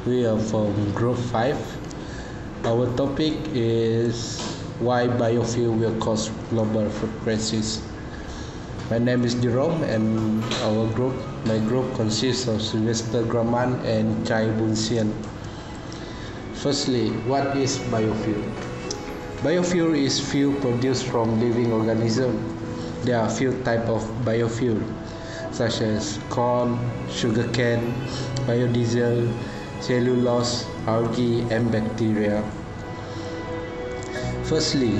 we are from Group 5. Our topic is why biofuel will cause global food crisis. My name is Jerome, and my group consists of Sylvester Graman and Chai Bunsian. Firstly, what is biofuel? Biofuel is fuel produced from living organisms. There are few types of biofuel, such as corn, sugarcane, biodiesel, cellulose, algae, and bacteria. Firstly,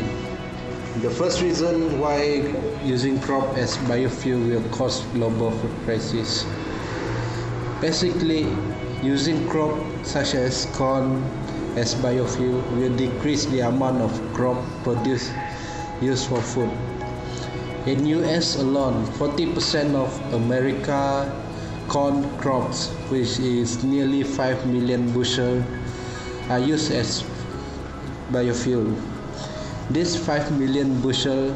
the first reason why using crop as biofuel will cause global food crisis. Basically, using crop such as corn as biofuel will decrease the amount of crop produced used for food. In US alone, 40% of America corn crops, which is nearly 5 million bushels, are used as biofuel. This 5 million bushel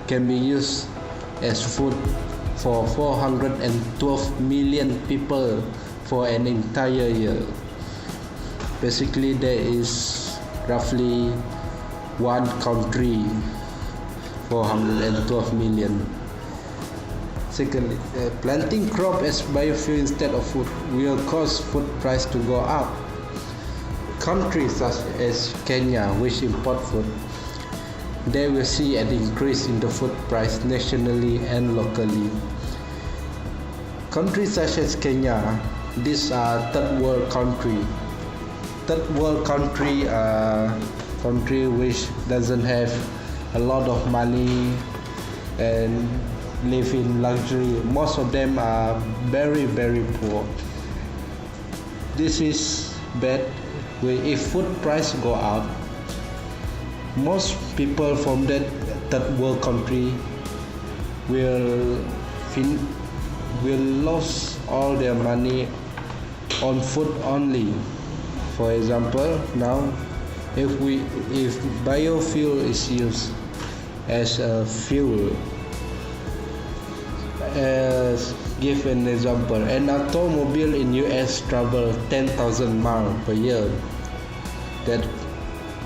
can be used as food for 412 million people for an entire year. Basically, there is roughly one country, 412 million. Secondly, planting crop as biofuel instead of food will cause food price to go up. Countries such as Kenya, which import food, they will see an increase in the food price nationally and locally. Countries such as Kenya, these are third world country. Third world country are country which doesn't have a lot of money and live in luxury. Most of them are very, very poor. This is bad. If food price go up, most people from that third world country will lose all their money on food only. For example, now if biofuel is used as a fuel, give an example, an automobile in US travel 10,000 miles per year. That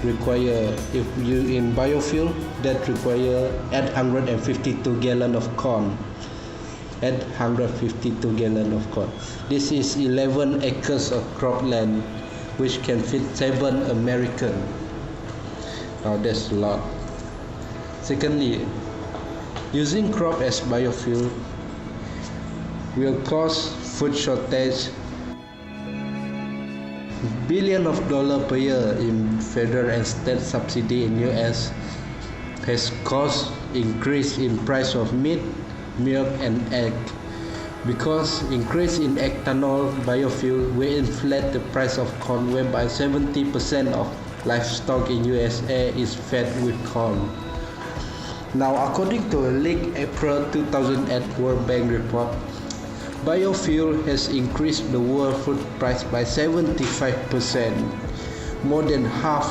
require, if you in biofuel, that require 852 gallons of corn. 852 gallons of corn. This is 11 acres of cropland, which can feed 7 Americans. Now that's a lot. Secondly, using crop as biofuel will cause food shortage. Billions of dollars per year in federal and state subsidy in US has caused increase in price of meat, milk, and egg. Because increase in ethanol biofuel will inflate the price of corn, whereby 70% of livestock in USA is fed with corn. Now, according to a leaked April 2008 World Bank report, biofuel has increased the world food price by 75%, more than half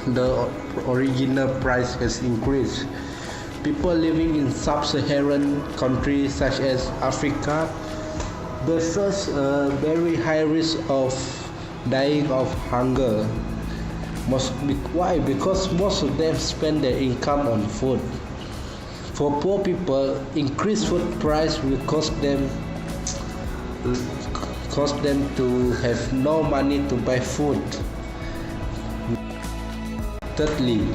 the original price has increased. People living in sub-Saharan countries such as Africa, they face a very high risk of dying of hunger. Why? Because most of them spend their income on food. For poor people, increased food price will cause them to have no money to buy food. Thirdly,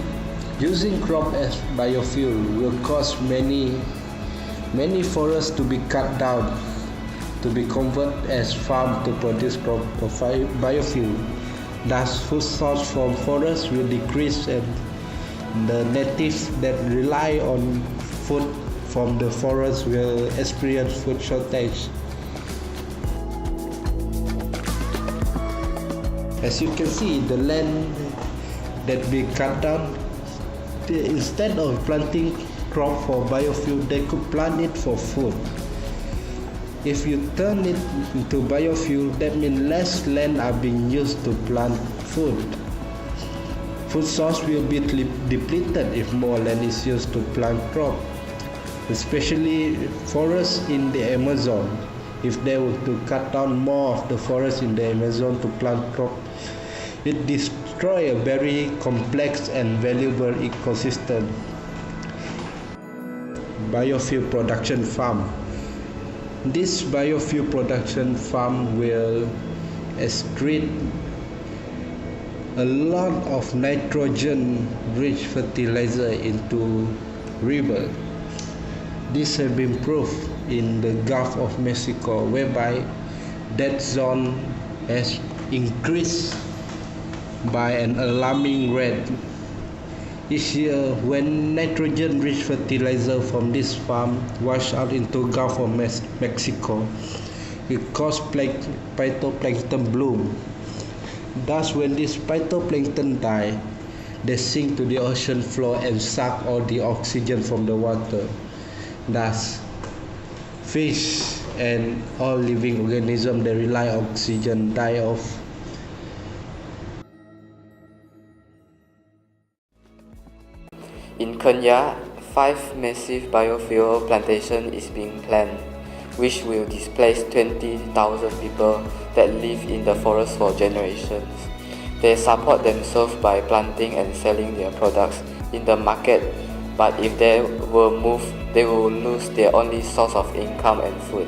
using crop as biofuel will cause many forests to be cut down, to be converted as farm to produce biofuel. Thus, food source from forests will decrease, and the natives that rely on food from the forest will experience food shortage. As you can see, the land that we cut down, instead of planting crop for biofuel, they could plant it for food. If you turn it into biofuel, that means less land are being used to plant food. Food source will be depleted if more land is used to plant crop, especially forests in the Amazon. If they were to cut down more of the forest in the Amazon to plant crop, it destroys a very complex and valuable ecosystem. Biofuel production farm. This biofuel production farm will excrete a lot of nitrogen-rich fertilizer into river. This has been proved in the Gulf of Mexico, whereby that zone has increased by an alarming rate. Each year, when nitrogen-rich fertilizer from this farm wash out into Gulf of Mexico, it causes phytoplankton bloom. Thus, when this phytoplankton die, they sink to the ocean floor and suck all the oxygen from the water. Thus, fish and all living organisms that rely on oxygen die off. In Kenya, 5 massive biofuel plantations is being planned, which will displace 20,000 people that live in the forest for generations. They support themselves by planting and selling their products in the market, but if they were moved, they will lose their only source of income and food.